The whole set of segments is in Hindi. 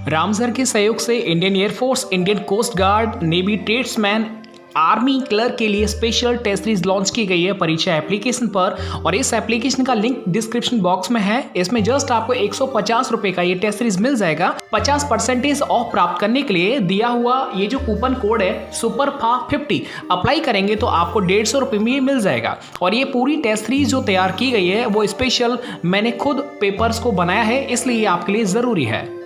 रामसर के सहयोग से Indian air force, Indian coast guard, navy tradesman, army clerk के लिए स्पेशल टेस्ट सीरीज लॉन्च की गई है परीक्षा एप्लीकेशन पर। और इस एप्लीकेशन का लिंक डिस्क्रिप्शन बॉक्स में है। इसमें जस्ट आपको 150 रुपए का ये टेस्ट सीरीज मिल जाएगा। 50% ऑफ प्राप्त करने के लिए दिया हुआ ये जो कूपन कोड है SUPERFA50 अप्लाई करेंगे तो आपको 150 रुपये में मिल जाएगा। और ये पूरी टेस्ट सीरीज जो तैयार की गई है वो स्पेशल मैंने खुद पेपर्स को बनाया है, इसलिए ये आपके लिए ज़रूरी है।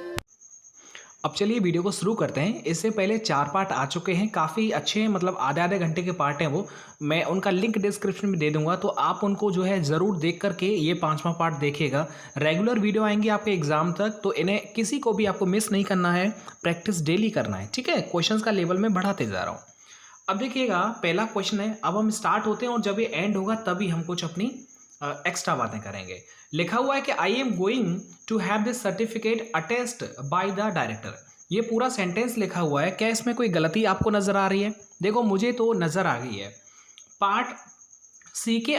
अब चलिए वीडियो को शुरू करते हैं। इससे पहले 4 पार्ट आ चुके हैं, काफ़ी अच्छे, मतलब आधे आधे घंटे के पार्ट हैं वो। मैं उनका लिंक डिस्क्रिप्शन में दे दूंगा, तो आप उनको जो है ज़रूर देख करके ये 5वां पार्ट देखिएगा। रेगुलर वीडियो आएंगे आपके एग्जाम तक, तो इन्हें किसी को भी आपको मिस नहीं करना है, प्रैक्टिस डेली करना है, ठीक है। क्वेश्चंस का लेवल में बढ़ाते जा रहा हूँ। अब देखिएगा, पहला क्वेश्चन है। अब हम स्टार्ट होते हैं और जब ये एंड होगा तभी हम कुछ अपनी एक्स्ट्रा बातें करेंगे। लिखा हुआ है कि I am going to have this certificate attest by the director. ये पूरा सेंटेंस लिखा हुआ है, क्या इसमें कोई गलती आपको नजर आ रही है? देखो, मुझे तो नजर आ गई है। पार्ट सी के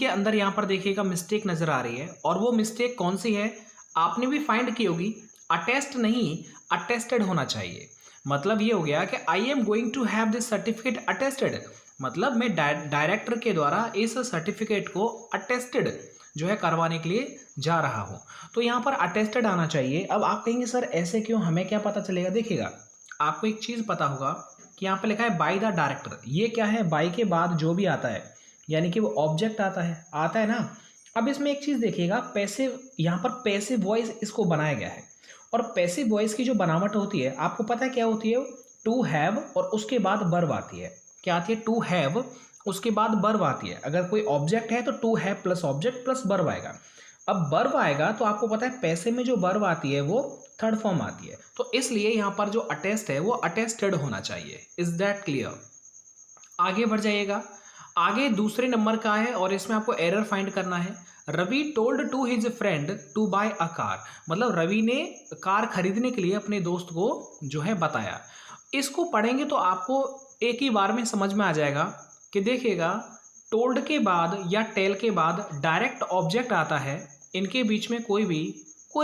अंदर यहाँ पर देखिएगा मिस्टेक नजर आ रही है, और वो मिस्टेक कौन सी है आपने भी फाइंड की होगी। अटेस्ट नहीं, अटेस्टेड होना चाहिए। मतलब ये हो गया कि I am going to have this certificate attested, मतलब मैं डायरेक्टर के द्वारा इस सर्टिफिकेट को अटेस्टेड जो है करवाने के लिए जा रहा हूँ। तो यहाँ पर अटेस्टेड आना चाहिए। अब आप कहेंगे सर ऐसे क्यों, हमें क्या पता चलेगा? देखिएगा, आपको एक चीज़ पता होगा कि यहाँ पर लिखा है बाय द डायरेक्टर। ये क्या है? बाय के बाद जो भी आता है, यानी कि वो ऑब्जेक्ट आता है ना। अब इसमें एक चीज़ देखिएगा, पैसिव, यहाँ पर पैसिव वॉइस इसको बनाया गया है। और पैसिव वॉइस की जो बनावट होती है आपको पता है क्या होती है? टू हैव और उसके बाद वर्ब आती है। क्या आती है? टू हैव, उसके बाद वर्ब आती है। अगर कोई ऑब्जेक्ट है तो to have plus object plus verb आएगा। अब वर्ब आएगा तो आपको पता है पैसिव में जो वर्ब आती है वो थर्ड फॉर्म आती है, तो इसलिए यहाँ पर जो अटेस्ट है वो अटेस्टेड होना चाहिए। Is that clear? आगे बढ़ जाइएगा। आगे दूसरे नंबर का है और इसमें आपको एरर फाइंड करना है। Ravi told to his friend to buy a car, मतलब रवि ने कार खरीदने के लिए अपने दोस्त को जो है बताया। इसको पढ़ेंगे तो आपको एक ही बार में समझ में आ जाएगा कि देखिएगा, टोल्ड के बाद या टेल के बाद डायरेक्ट ऑब्जेक्ट आता है, इनके बीच में कोई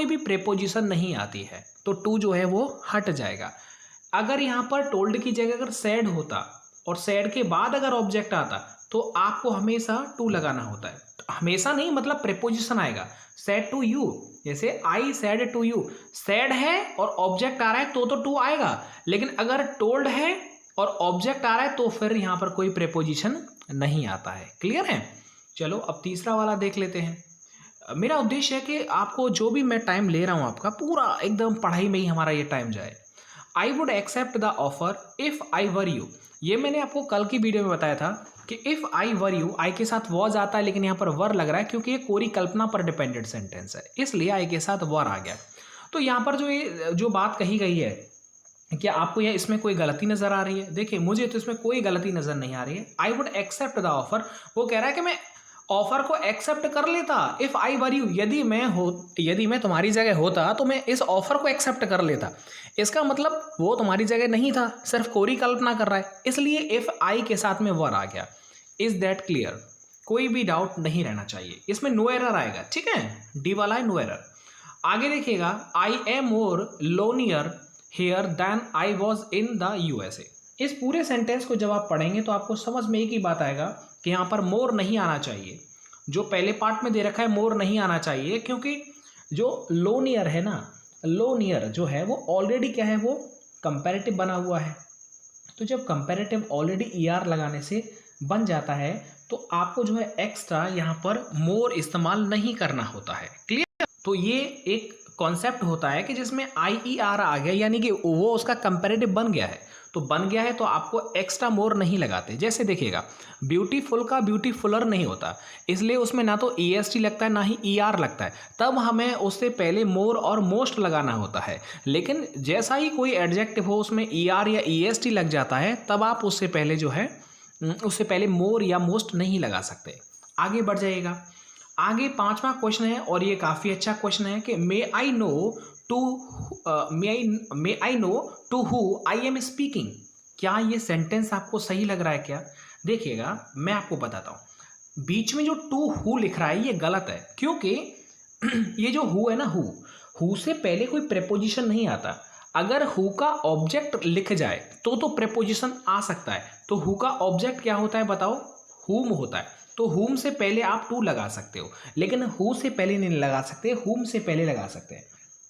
भी प्रेपोजिशन नहीं आती है, तो टू जो है वो हट जाएगा। अगर यहाँ पर टोल्ड की जगह अगर सैड होता और सैड के बाद अगर ऑब्जेक्ट आता तो आपको हमेशा टू लगाना होता है। हमेशा नहीं, मतलब प्रेपोजिशन आएगा। सैड टू यू, जैसे I said to you, said है और ऑब्जेक्ट आ रहा है तो टू आएगा। लेकिन अगर टोल्ड है और ऑब्जेक्ट आ रहा है तो फिर यहाँ पर कोई प्रेपोजिशन नहीं आता है। क्लियर है? चलो अब तीसरा वाला देख लेते हैं। मेरा उद्देश्य है कि आपको जो भी मैं टाइम ले रहा हूँ आपका पूरा एकदम पढ़ाई में ही हमारा ये टाइम जाए। I would accept the offer if I were you. ये मैंने आपको कल की वीडियो में बताया था कि इफ़ आई वर यू, आई के साथ वॉज आता है, लेकिन यहाँ पर वर लग रहा है क्योंकि ये कोरी कल्पना पर डिपेंडेंट सेंटेंस है, इसलिए आई के साथ वर आ गया। तो यहाँ पर जो बात कही गई है, क्या आपको यह इसमें कोई गलती नजर आ रही है? देखिए, मुझे तो इसमें कोई गलती नजर नहीं आ रही है। I would accept the offer, वो कह रहा है कि मैं ऑफर को एक्सेप्ट कर लेता। इफ आई वर यू, यदि मैं तुम्हारी जगह होता तो मैं इस ऑफर को एक्सेप्ट कर लेता। इसका मतलब वो तुम्हारी जगह नहीं था, सिर्फ कोरी कल्पना कर रहा है, इसलिए इफ आई के साथ में वर आ गया। Is that clear? कोई भी डाउट नहीं रहना चाहिए, इसमें नो एरर आएगा, ठीक है। डी वाला है नो एरर। आगे देखिएगा, I am more lonelier here than I was in the USA। इस पूरे सेंटेंस को जब आप पढ़ेंगे तो आपको समझ में एक ही बात आएगा कि यहाँ पर मोर नहीं आना चाहिए। जो पहले पार्ट में दे रखा है मोर नहीं आना चाहिए, क्योंकि जो लोनियर है ना, लोनियर जो है वो ऑलरेडी क्या है, वो कंपैरेटिव बना हुआ है। तो जब कंपैरेटिव ऑलरेडी ER लगाने से बन जाता है तो आपको जो है एक्स्ट्रा यहाँ पर मोर इस्तेमाल नहीं करना होता है। क्लियर? तो ये एक कॉन्सेप्ट होता है कि जिसमें IER आ गया, यानी कि वो उसका कंपैरेटिव बन गया है। तो बन गया है तो आपको एक्स्ट्रा मोर नहीं लगाते। जैसे देखिएगा, ब्यूटीफुल का ब्यूटीफुलर नहीं होता, इसलिए उसमें ना तो EST लगता है ना ही ER लगता है, तब हमें उससे पहले मोर और मोस्ट लगाना होता है। लेकिन जैसा ही कोई एडजेक्टिव हो उसमें ER या EST लग जाता है, तब आप उससे पहले मोर या मोस्ट नहीं लगा सकते। आगे बढ़ जाइएगा। आगे 5वां क्वेश्चन है और ये काफ़ी अच्छा क्वेश्चन है कि may I know to who I am speaking. क्या ये सेंटेंस आपको सही लग रहा है क्या? देखिएगा, मैं आपको बताता हूँ। बीच में जो टू हु लिख रहा है ये गलत है, क्योंकि ये जो हु है ना, हु से पहले कोई प्रेपोजिशन नहीं आता। अगर हु का ऑब्जेक्ट लिख जाए तो प्रेपोजिशन आ सकता है। तो हु का ऑब्जेक्ट क्या होता है बताओ, हुम होता है। तो हुम से पहले आप टू लगा सकते हो, लेकिन हु से पहले नहीं लगा सकते, हुम से पहले लगा सकते हैं।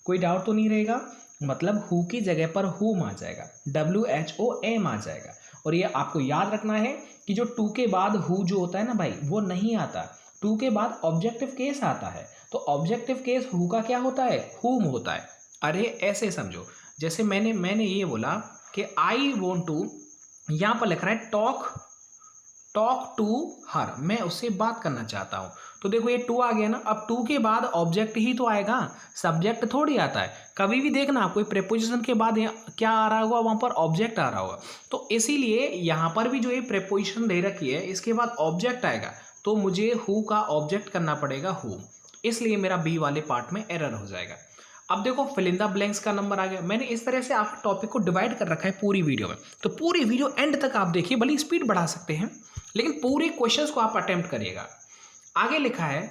कोई डाउट तो नहीं रहेगा। मतलब हु की जगह पर हुम आ जाएगा, WHOM आ जाएगा। और ये आपको याद रखना है कि जो टू के बाद हु जो होता है ना भाई, वो नहीं आता। टू के बाद ऑब्जेक्टिव केस आता है। तो ऑब्जेक्टिव केस हु का क्या होता है, हुम होता है। अरे ऐसे समझो, जैसे मैंने ये बोला कि आई वॉन्ट टू, यहां पर लिख रहा है टॉक टू हर, मैं उससे बात करना चाहता हूं। तो देखो ये टू आ गया ना। अब टू के बाद ऑब्जेक्ट ही तो आएगा, सब्जेक्ट थोड़ी आता है। कभी भी देखना कोई प्रेपोजिशन के बाद क्या आ रहा होगा, वहां पर ऑब्जेक्ट आ रहा होगा। तो इसीलिए यहां पर भी जो ये प्रेपोजिशन दे रखी है, इसके बाद ऑब्जेक्ट आएगा, तो मुझे हु का ऑब्जेक्ट करना पड़ेगा हु। इसलिए मेरा बी वाले पार्ट में एरर हो जाएगा। अब देखो फिल इन द ब्लैंक्स का नंबर आ गया। मैंने इस तरह से आप टॉपिक को डिवाइड कर रखा है पूरी वीडियो में। तो पूरी वीडियो एंड तक आप देखिए, भले स्पीड बढ़ा सकते हैं, लेकिन पूरे क्वेश्चंस को आप अटेम्प्ट करिएगा। आगे लिखा है,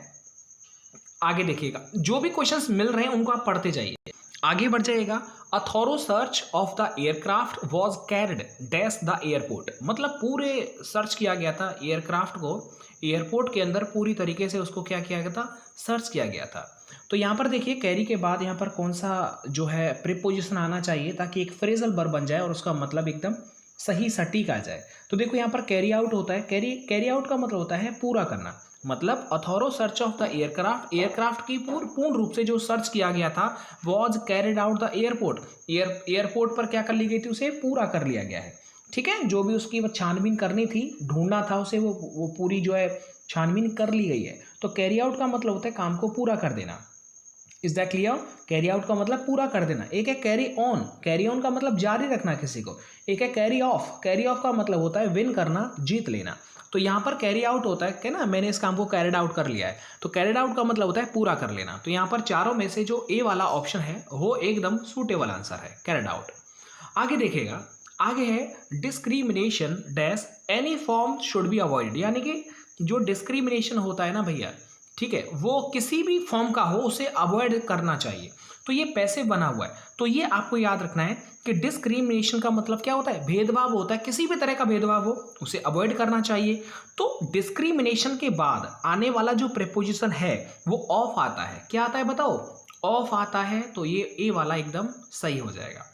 आगे देखिएगा, जो भी क्वेश्चंस मिल रहे हैं उनको आप पढ़ते जाइए, आगे बढ़ जाइएगा। A thorough search of the aircraft was carried dash the airport. मतलब पूरे सर्च किया गया था एयरक्राफ्ट को, एयरपोर्ट के अंदर पूरी तरीके से उसको क्या किया गया था, सर्च किया गया था। तो यहाँ पर देखिए कैरी के बाद यहाँ पर कौन सा जो है प्रीपोजिशन आना चाहिए, ताकि एक फ्रेजल वर्ब बन जाए और उसका मतलब एकदम सही सटीक आ जाए। तो देखो यहाँ पर कैरी आउट होता है, कैरी आउट का मतलब होता है पूरा करना। मतलब a thorough search of the aircraft, aircraft की पूर्ण रूप से जो सर्च किया गया था, was carried out the airport, airport पर क्या कर ली गई थी, उसे पूरा कर लिया गया है। ठीक है, जो भी उसकी वो छानबीन करनी थी, ढूंढना था उसे, वो पूरी जो है छानबीन कर ली गई है। तो कैरी आउट का मतलब होता है काम को पूरा कर देना। Is that clear? Carry out का मतलब पूरा कर देना। एक है कैरी ऑन का मतलब जारी रखना किसी को। एक है कैरी ऑफ का मतलब होता है विन करना, जीत लेना। तो यहाँ पर कैरी आउट होता है कि ना, मैंने इस काम को कैरिड आउट कर लिया है। तो कैरिड आउट का मतलब होता है पूरा कर लेना। तो यहाँ पर चारों में से जो ए वाला ऑप्शन है वो एकदम सूटेबल आंसर है, कैरिड आउट। आगे देखिएगा, आगे है discrimination dash any form should be avoided. यानी कि जो डिस्क्रिमिनेशन होता है ना भैया, ठीक है, वो किसी भी फॉर्म का हो उसे अवॉइड करना चाहिए। तो ये पैसिव बना हुआ है, तो ये आपको याद रखना है कि डिस्क्रिमिनेशन का मतलब क्या होता है, भेदभाव होता है। किसी भी तरह का भेदभाव हो उसे अवॉइड करना चाहिए। तो डिस्क्रिमिनेशन के बाद आने वाला जो प्रेपोजिशन है वो ऑफ आता है। क्या आता है बताओ, ऑफ आता है। तो ये ए वाला एकदम सही हो जाएगा।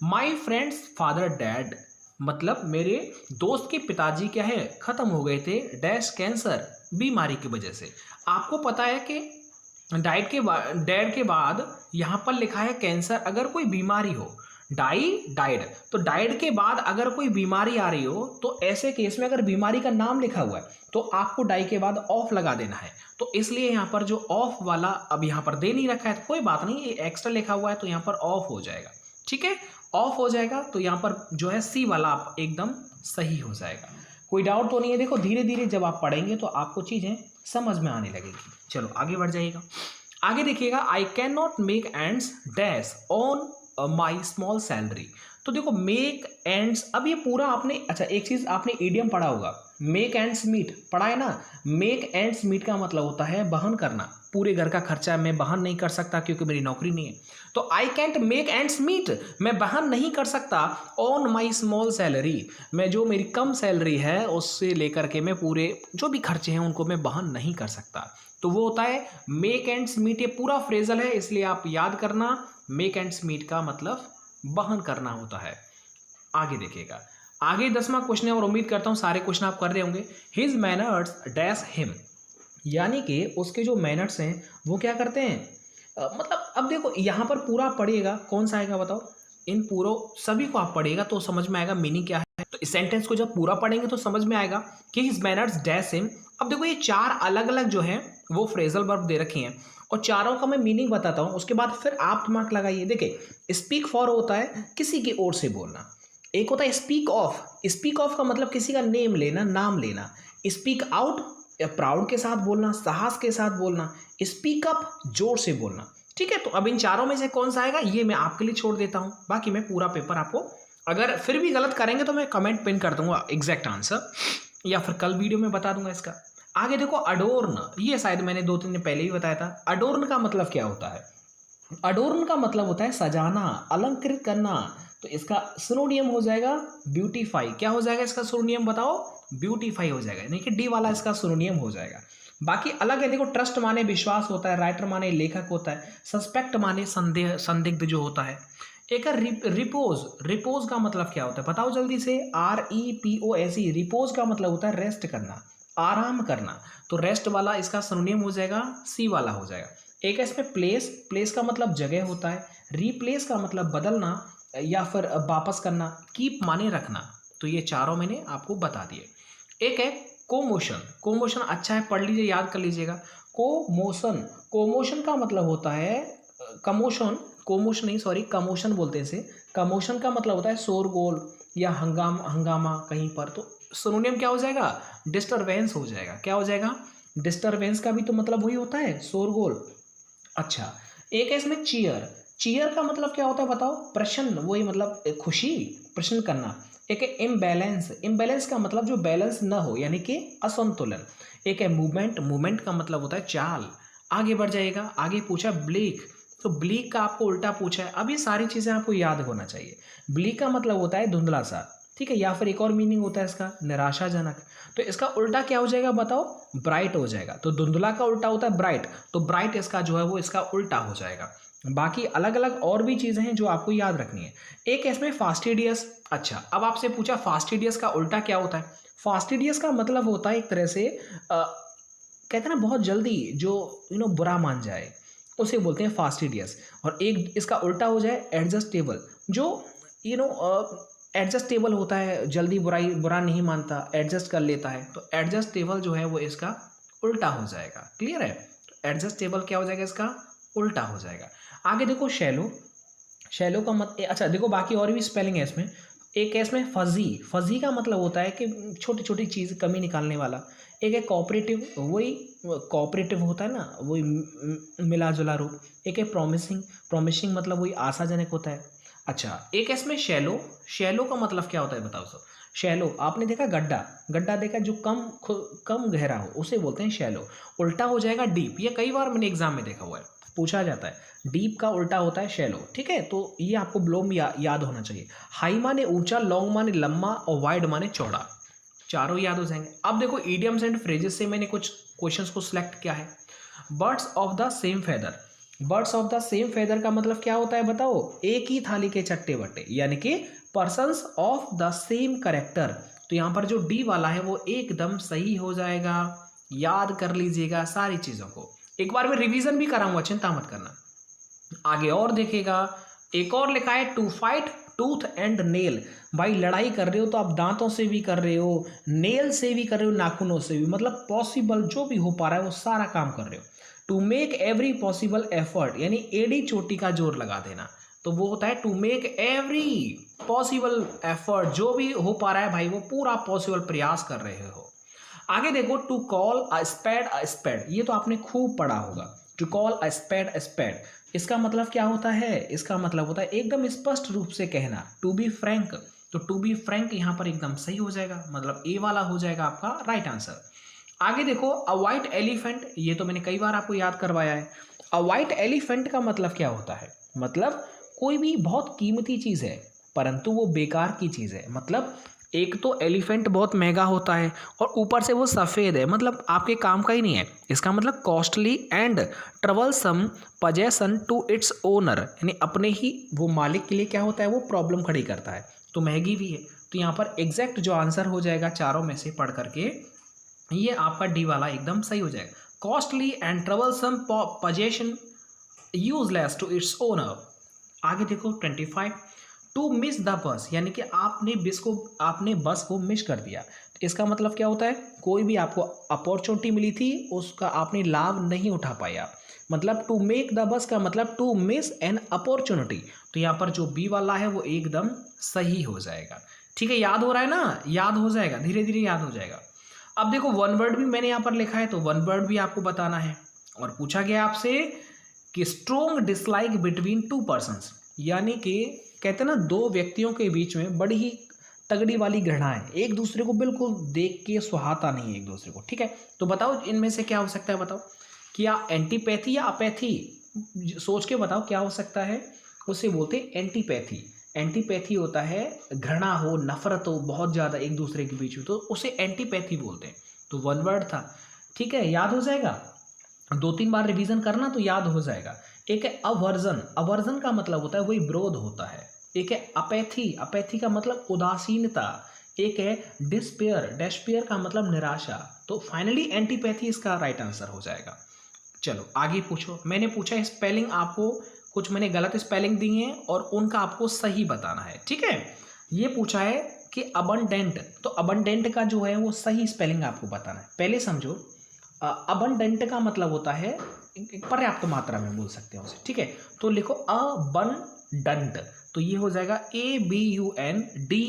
माई फ्रेंड्स फादर डैड, मतलब मेरे दोस्त के पिताजी क्या है, खत्म हो गए थे डैश कैंसर, बीमारी की वजह से। आपको पता है कि डैड के बाद यहां पर लिखा है कैंसर। अगर कोई बीमारी हो, डाइड, तो डाइड के बाद अगर कोई बीमारी आ रही हो, तो ऐसे केस में अगर बीमारी का नाम लिखा हुआ है तो आपको डाई के बाद ऑफ लगा देना है। तो इसलिए यहाँ पर जो ऑफ वाला अब यहाँ पर दे नहीं रखा है, तो कोई बात नहीं, ये एक्स्ट्रा लिखा हुआ है तो यहाँ पर ऑफ हो जाएगा। ठीक है, ऑफ हो जाएगा। तो यहाँ पर जो है सी वाला आप एकदम सही हो जाएगा। कोई डाउट तो नहीं है। देखो धीरे धीरे जब आप पढ़ेंगे तो आपको चीजें समझ में आने लगेगी। चलो आगे बढ़ जाइएगा। आगे देखिएगा, I can not make ends dash on my small salary. तो देखो मेक एंड्स, अब ये पूरा आपने, अच्छा एक चीज आपने इडियम पढ़ा होगा, मेक एंड्स मीट पढ़ा है ना। मेक एंड्स मीट का मतलब होता है वहन करना। पूरे घर का खर्चा मैं वहन नहीं कर सकता क्योंकि मेरी नौकरी नहीं है। तो I can't make ends meet, मैं वहन नहीं कर सकता ऑन माई स्मॉल सैलरी, मैं जो मेरी कम सैलरी है उससे लेकर के मैं पूरे जो भी खर्चे हैं उनको मैं वहन नहीं कर सकता। तो वो होता है मेक एंड्स मीट। ये पूरा फ्रेजल है, इसलिए आप याद करना, मेक एंड्स मीट का मतलब वहन करना होता है। आगे देखिएगा, आगे 10वां क्वेश्चन है और उम्मीद करता हूं सारे क्वेश्चन आप कर रहे होंगे। हिज मैनर्स डैश हिम, यानी कि उसके जो मैनर्स हैं वो क्या करते हैं, मतलब अब देखो यहाँ पर पूरा पढ़िएगा, कौन सा आएगा बताओ, इन पूरों सभी को आप पढ़िएगा तो समझ में आएगा मीनिंग क्या है। तो इस सेंटेंस को जब पूरा पढ़ेंगे तो समझ में आएगा कि हिज मैनर्स डैश हिम। अब देखो ये चार अलग अलग जो है वो फ्रेजल वर्ब दे रखे हैं और चारों का मैं मीनिंग बताता हूं, उसके बाद फिर आप दिमाग लगाइए। देखिए स्पीक फॉर होता है किसी की ओर से बोलना, एक होता है स्पीक ऑफ का मतलब किसी का नेम लेना, नाम लेना। स्पीक आउट प्राउड के साथ बोलना, साहस के साथ बोलना। स्पीक अप जोर से बोलना। ठीक है, तो अब इन चारों में से कौन सा आएगा ये मैं आपके लिए छोड़ देता हूं, बाकी मैं पूरा पेपर आपको, अगर फिर भी गलत करेंगे तो मैं कमेंट पिन कर दूंगा एग्जैक्ट आंसर, या फिर कल वीडियो में बता दूंगा इसका। आगे देखो अडोर्न, ये शायद मैंने 2-3 दिन पहले ही बताया था। अडोर्न का मतलब क्या होता है, अडोर्न का मतलब होता है सजाना, अलंकृत करना, तो इसका सिनोनियम हो जाएगा ब्यूटीफाई। क्या हो जाएगा इसका सिनोनियम बताओ? ब्यूटीफाई हो जाएगा, यानी कि डी वाला इसका सिनोनियम हो जाएगा। बाकी अलग है, देखो ट्रस्ट माने विश्वास होता है, राइटर माने लेखक होता है, सस्पेक्ट माने संदेह संदिग्ध जो होता है। एक है रिपोज। रिपोज का मतलब क्या होता है बताओ जल्दी से? REPOSE। रिपोज का मतलब होता है रेस्ट करना, आराम करना, तो रेस्ट वाला इसका सिनोनियम हो जाएगा सी वाला हो जाएगा। एक है इसमें प्लेस। प्लेस का मतलब जगह होता है, रिप्लेस का मतलब बदलना या फिर वापस करना, कीप माने रखना, तो ये चारों मैंने आपको बता दिए। एक है कोमोशन। कोमोशन अच्छा है, पढ़ लीजिए, याद कर लीजिएगा। कोमोशन, कोमोशन का मतलब होता है कमोशन, कोमोशन नहीं सॉरी कमोशन बोलते हैं इसे। कमोशन का मतलब होता है शोरगोल या हंगामा कहीं पर, तो सिनोनियम क्या हो जाएगा? डिस्टरबेंस हो जाएगा। क्या हो जाएगा? डिस्टरबेंस का भी तो मतलब वही होता है, शोरगोल। अच्छा, एक है इसमें चीयर। चीयर का मतलब क्या होता है बताओ? प्रसन्न, वही मतलब खुशी, प्रसन्न करना। एक है इम्बैलेंस। इम्बैलेंस का मतलब जो बैलेंस न हो, यानी कि असंतुलन। एक है मूवमेंट। मूवमेंट का मतलब होता है चाल। आगे बढ़ जाएगा, आगे पूछा ब्लीक, तो ब्लीक का आपको उल्टा पूछा है। अब ये सारी चीज़ें आपको याद होना चाहिए। ब्लीक का मतलब होता है धुंधला सा, ठीक है, या फिर एक और मीनिंग होता है इसका निराशाजनक, तो इसका उल्टा क्या हो जाएगा बताओ? ब्राइट हो जाएगा। तो धुंधला का उल्टा होता है ब्राइट, तो ब्राइट इसका जो है वो इसका उल्टा हो जाएगा। बाकी अलग अलग और भी चीज़ें हैं जो आपको याद रखनी है। एक है इसमें फास्टिडियस। अच्छा, अब आपसे पूछा फास्टिडियस का उल्टा क्या होता है? फास्टिडियस का मतलब होता है एक तरह से कहते हैं ना बहुत जल्दी जो बुरा मान जाए, उसे बोलते हैं फास्टिडियस। और एक इसका उल्टा हो जाए एडजस्टेबल, जो एडजस्टेबल होता है, जल्दी बुरा नहीं मानता, एडजस्ट कर लेता है, तो एडजस्टेबल जो है वो इसका उल्टा हो जाएगा। क्लियर है? तो एडजस्टेबल क्या हो जाएगा? इसका उल्टा हो जाएगा। आगे देखो शैलो। शैलो का अच्छा देखो बाकी और भी स्पेलिंग है इसमें। एक है इसमें फजी। फजी का मतलब होता है कि छोटी छोटी चीज़ कमी निकालने वाला। एक है कोऑपरेटिव, वही कोऑपरेटिव होता है ना, वही मिला जुला रूप। एक है प्रॉमिसिंग। प्रॉमिसिंग मतलब वही आशाजनक होता है। अच्छा, एक है इसमें शैलो। शैलो का मतलब क्या होता है बताओ सब? शैलो आपने देखा गड्ढा, गड्ढा देखा जो कम गहरा हो, उसे बोलते हैं शैलो। उल्टा हो जाएगा डीप। ये कई बार मैंने एग्जाम में देखा हुआ है, पूछा जाता है। डीप का उल्टा होता है शैलो, ठीक है, तो ये आपको ब्लोम याद होना चाहिए। हाई माने ऊंचा, लॉन्ग माने लंबा, और वाइड माने चौड़ा, चारों याद हो जाएंगे। अब देखो इडियम्स एंड फ्रेजेस से मैंने कुछ क्वेश्चंस को सिलेक्ट किया है। Birds of the same feather. Birds of the same feather का मतलब क्या होता है बताओ? एक ही थाली के चट्टे बट्टे, यानी कि persons of the same character. तो यहाँ पर जो डी वाला है वो एकदम सही हो जाएगा। याद कर लीजिएगा सारी चीजों को, एक बार मैं रिवीजन भी कराऊंगा, चिंता मत करना। आगे और देखेगा, एक और लिखा है to fight tooth and nail. भाई लड़ाई कर रहे हो तो आप दांतों से भी कर रहे हो, नेल से भी कर रहे हो, नाखूनों से भी, मतलब पॉसिबल जो भी हो पा रहा है वो सारा काम कर रहे हो। To make every possible effort, यानी एडी चोटी का जोर लगा देना, तो वो होता है to make every possible effort, जो भी हो पा रहा है भाई वो पूरा पॉसिबल प्रयास कर रहे हो। आगे देखो, टू कॉल अ स्पेड, ये तो आपने खूब पढ़ा होगा। टू कॉल अ स्पेड, इसका मतलब क्या होता है? इसका मतलब होता है एकदम स्पष्ट रूप से कहना, टू बी फ्रैंक। तो टू बी फ्रैंक यहाँ पर एकदम सही हो जाएगा, मतलब ए वाला हो जाएगा आपका राइट आंसर। आगे देखो, अ वाइट एलिफेंट, ये तो मैंने कई बार आपको याद करवाया है। अ वाइट एलिफेंट का मतलब क्या होता है? मतलब कोई भी बहुत कीमती चीज़ है परंतु वो बेकार की चीज़ है। मतलब एक तो एलिफेंट बहुत महंगा होता है और ऊपर से वो सफ़ेद है, मतलब आपके काम का ही नहीं है। इसका मतलब costly and troublesome possession to its owner, यानी अपने ही वो मालिक के लिए क्या होता है? वो प्रॉब्लम खड़ी करता है, तो महंगी भी है। तो यहाँ पर एग्जैक्ट जो आंसर हो जाएगा चारों में से पढ़ करके, ये आपका डी वाला एकदम सही हो जाएगा। Costly and troublesome possession useless to its owner. आगे देखो 25, टू मिस द बस, यानी कि आपने बस को मिस कर दिया। तो इसका मतलब क्या होता है? कोई भी आपको अपॉर्चुनिटी मिली थी उसका आपने लाभ नहीं उठा पाया। मतलब टू मेक द बस का मतलब टू मिस एन अपॉर्चुनिटी। तो यहाँ पर जो बी वाला है वो एकदम सही हो जाएगा। ठीक है, याद हो रहा है ना? याद हो जाएगा, धीरे धीरे याद हो जाएगा। अब देखो वन वर्ड भी मैंने यहाँ पर लिखा है, तो वन वर्ड भी आपको बताना है। और पूछा गया आपसे कि strong dislike between two persons, यानी कि कहते हैं ना दो व्यक्तियों के बीच में बड़ी ही तगड़ी वाली घृणा है, एक दूसरे को बिल्कुल देख के सुहाता नहीं है एक दूसरे को। ठीक है, तो बताओ इनमें से क्या हो सकता है? बताओ, क्या एंटीपैथी या अपैथी? सोच के बताओ क्या हो सकता है। उसे बोलते हैं एंटीपैथी। एंटीपैथी होता है घृणा हो, नफरत हो बहुत ज़्यादा एक दूसरे के बीच में, तो उसे एंटीपैथी बोलते हैं। तो वन वर्ड था, ठीक है, याद हो जाएगा। 2-3 बार रिवीजन करना तो याद हो जाएगा। एक है अवर्जन। अवर्जन का मतलब होता है वही विरोध होता है। एक है अपैथी। अपैथी का मतलब उदासीनता। एक है डिस्पेयर। डिस्पेयर का मतलब निराशा। तो फाइनली एंटीपैथी इसका राइट आंसर हो जाएगा। चलो आगे पूछो। मैंने पूछा स्पेलिंग, आपको कुछ मैंने गलत स्पेलिंग दी है और उनका आपको सही बताना है, ठीक है। ये पूछा है कि अबंडेंट, तो अबंडेंट का जो है वो सही स्पेलिंग आपको बताना है। पहले समझो, अबंडेंट का मतलब होता है पर्याप्त मात्रा में, बोल सकते हैं उसे, ठीक है। तो लिखो अबंडंट, तो ये हो जाएगा ABUNDANT।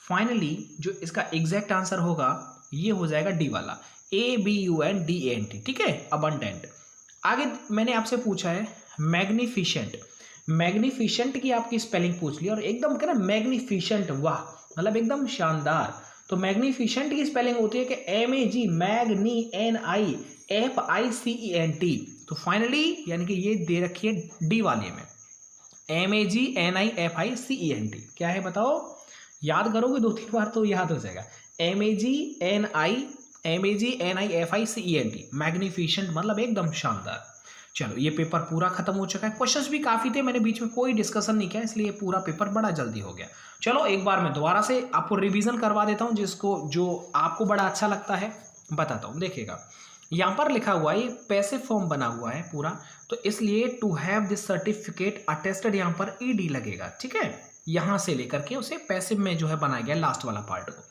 फाइनली जो इसका एग्जैक्ट आंसर होगा ये हो जाएगा डी वाला, ABUNDANT, ठीक है, अबंडेंट। आगे मैंने आपसे पूछा है मैग्निफिशेंट। मैग्निफिशेंट की आपकी स्पेलिंग पूछ ली और एकदम क्या ना, मैग्निफिशेंट, वाह, मतलब एकदम शानदार। तो मैग्निफिशेंट की स्पेलिंग होती है कि MAG, MAGNIFICENT। तो फाइनली यानी कि ये दे रखी है डी वाले में, MAGNIFICENT। क्या है बताओ, याद करोगे 2-3 बार तो याद हो जाएगा। MAGNIFICENT, मैग्निफिशेंट, मतलब एकदम शानदार। चलो ये पेपर पूरा खत्म हो चुका है। क्वेश्चंस भी काफ़ी थे, मैंने बीच में कोई डिस्कशन नहीं किया, इसलिए पूरा पेपर बड़ा जल्दी हो गया। चलो एक बार मैं दोबारा से आपको रिवीजन करवा देता हूँ, जिसको जो आपको बड़ा अच्छा लगता है बताता हूँ। देखिएगा यहाँ पर लिखा हुआ है, ये पैसिव फॉर्म बना हुआ है पूरा, तो इसलिए to have this certificate attested यहाँ पर ED लगेगा, ठीक है। यहाँ से लेकर के उसे पैसिव में जो है बनाया गया लास्ट वाला पार्ट को।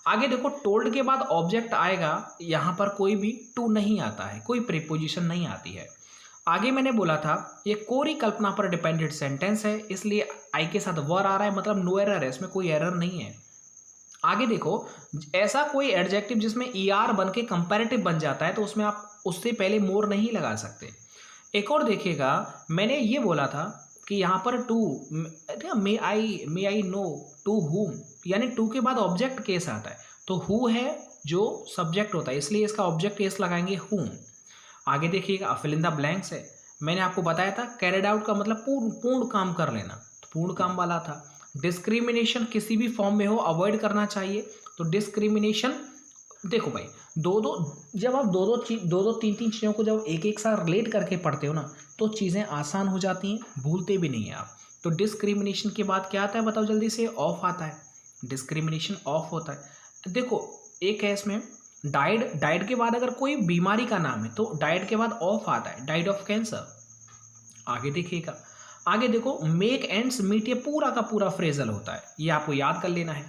आगे देखो, टोल्ड के बाद ऑब्जेक्ट आएगा, यहाँ पर कोई भी टू नहीं आता है, कोई प्रीपोजिशन नहीं आती है। आगे मैंने बोला था ये कोरी कल्पना पर डिपेंडेंट सेंटेंस है, इसलिए आई के साथ वर आ रहा है, मतलब नो एरर है, इसमें कोई एरर नहीं है। आगे देखो, ऐसा कोई एडजेक्टिव जिसमें ER बन के कंपैरेटिव बन जाता है तो उसमें आप उससे पहले मोर नहीं लगा सकते। एक और देखिएगा, मैंने ये बोला था कि यहाँ पर to, may I know to whom, यानी टू के बाद ऑब्जेक्ट केस आता है, तो हु है जो सब्जेक्ट होता है, इसलिए इसका ऑब्जेक्ट केस लगाएंगे हुम। आगे देखिएगा, फिल इन द ब्लैंक्स है। मैंने आपको बताया था कैरिड आउट का मतलब पूर्ण काम कर लेना, तो पूर्ण काम वाला था। डिस्क्रिमिनेशन किसी भी फॉर्म में हो अवॉइड करना चाहिए, तो डिस्क्रिमिनेशन, देखो भाई जब आप दो तीन चीज़ों को जब एक साथ रिलेट करके पढ़ते हो ना, तो चीज़ें आसान हो जाती हैं, भूलते भी नहीं हैं आप। तो डिस्क्रिमिनेशन के बाद क्या आता है बताओ जल्दी से, ऑफ आता है। डिस्क्रिमिनेशन ऑफ होता है। देखो एक है इसमें डाइड के बाद अगर कोई बीमारी का नाम है तो डाइड के बाद ऑफ आता है, डाइड ऑफ कैंसर। आगे देखिएगा, आगे देखो, मेक एंड्स मीट, ये पूरा का पूरा फ्रेजल होता है, ये आपको याद कर लेना है।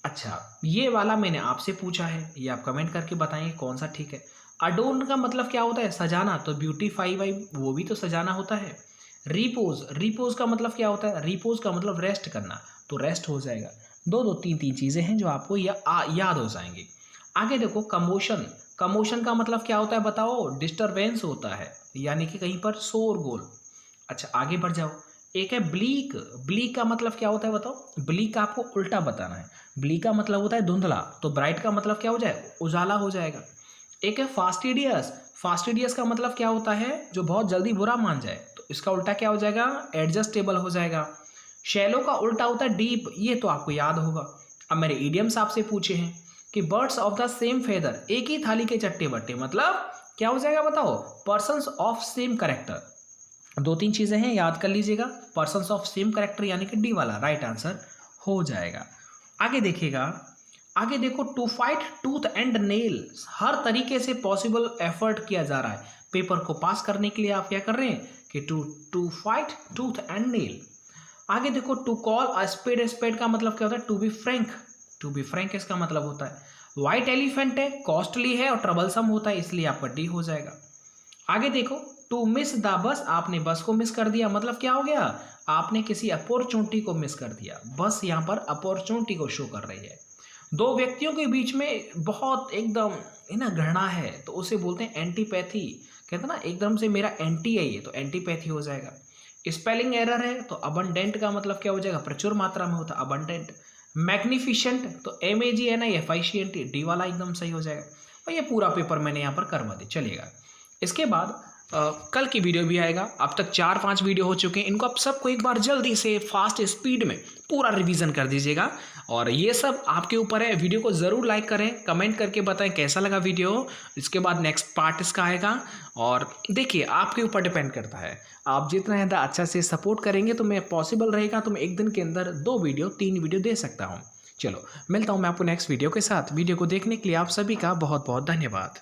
अच्छा, ये वाला मैंने आपसे पूछा है, ये आप कमेंट करके बताएंगे कौन सा ठीक है। अडोर्न का मतलब क्या होता है, सजाना, तो ब्यूटीफाई वाई वो भी तो सजाना होता है। रिपोज का मतलब क्या होता है, रिपोज का मतलब रेस्ट करना, तो रेस्ट हो जाएगा। दो तीन चीज़ें हैं जो आपको याद हो जाएंगी। आगे देखो, कमोशन का मतलब क्या होता है बताओ, डिस्टरबेंस होता है, यानी कि कहीं पर शोरगुल। अच्छा आगे बढ़ जाओ, एक है ब्लीक का मतलब क्या होता है बताओ, ब्लीक का आपको उल्टा बताना है। ब्लीक का मतलब होता है धुंधला, तो ब्राइट का मतलब क्या हो जाए, उजाला हो जाएगा। एक है फास्टिडियस का मतलब क्या होता है, जो बहुत जल्दी बुरा मान जाए, तो इसका उल्टा क्या हो जाएगा, एडजस्टेबल हो जाएगा। शैलो का उल्टा होता है डीप, ये तो आपको याद होगा। अब मेरे इडियम्स आपसे पूछे हैं कि birds of the same feather, एक ही थाली के चट्टे बट्टे, मतलब क्या हो जाएगा बताओ, पर्सन्स ऑफ सेम कैरेक्टर। 2-3 चीजें हैं, याद कर लीजिएगा। पर्सन्स ऑफ सेम कैरेक्टर यानी कि डी वाला राइट आंसर हो जाएगा। आगे देखिएगा, आगे देखो, to fight tooth and nail, हर तरीके से पॉसिबल एफर्ट किया जा रहा है पेपर को पास करने के लिए। आप क्या कर रहे हैं कि to fight tooth and nail. आगे देखो, टू कॉल अ स्पेड का मतलब क्या होता है, टू बी फ्रैंक इसका मतलब होता है। व्हाइट एलिफेंट है, कॉस्टली है और ट्रबलसम होता है, इसलिए आपका डी हो जाएगा। आगे देखो, टू मिस द बस, आपने बस को मिस कर दिया, मतलब क्या हो गया, आपने किसी अपॉर्चुनिटी को मिस कर दिया। बस यहाँ पर अपॉर्चुनिटी को शो कर रही है। दो व्यक्तियों के बीच में बहुत एकदम है ना घृणा है, तो उसे बोलते हैं एंटीपैथी। कहते हैं ना एकदम से मेरा एंटी है ये, तो एंटीपैथी हो जाएगा। स्पेलिंग एरर है, तो अबंडेंट का मतलब क्या हो जाएगा, प्रचुर मात्रा में होता है अबंडेंट। मैग्निफिशेंट, तो MAGNIFICENT, डी वाला एकदम सही हो जाएगा। और ये पूरा पेपर मैंने यहाँ पर करवा दी। चलिएगा, इसके बाद कल की वीडियो भी आएगा। अब तक 4-5 वीडियो हो चुके हैं, इनको आप सबको एक बार जल्दी से फास्ट स्पीड में पूरा रिवीजन कर दीजिएगा। और ये सब आपके ऊपर है। वीडियो को ज़रूर लाइक करें, कमेंट करके बताएं कैसा लगा वीडियो। इसके बाद नेक्स्ट पार्ट इसका आएगा। और देखिए, आपके ऊपर डिपेंड करता है, आप जितना ज़्यादा अच्छा से सपोर्ट करेंगे तो मैं पॉसिबल रहेगा तो मैं एक दिन के अंदर 2 वीडियो 3 वीडियो दे सकता हूँ। चलो, मिलता हूँ मैं आपको नेक्स्ट वीडियो के साथ। वीडियो को देखने के लिए आप सभी का बहुत बहुत धन्यवाद।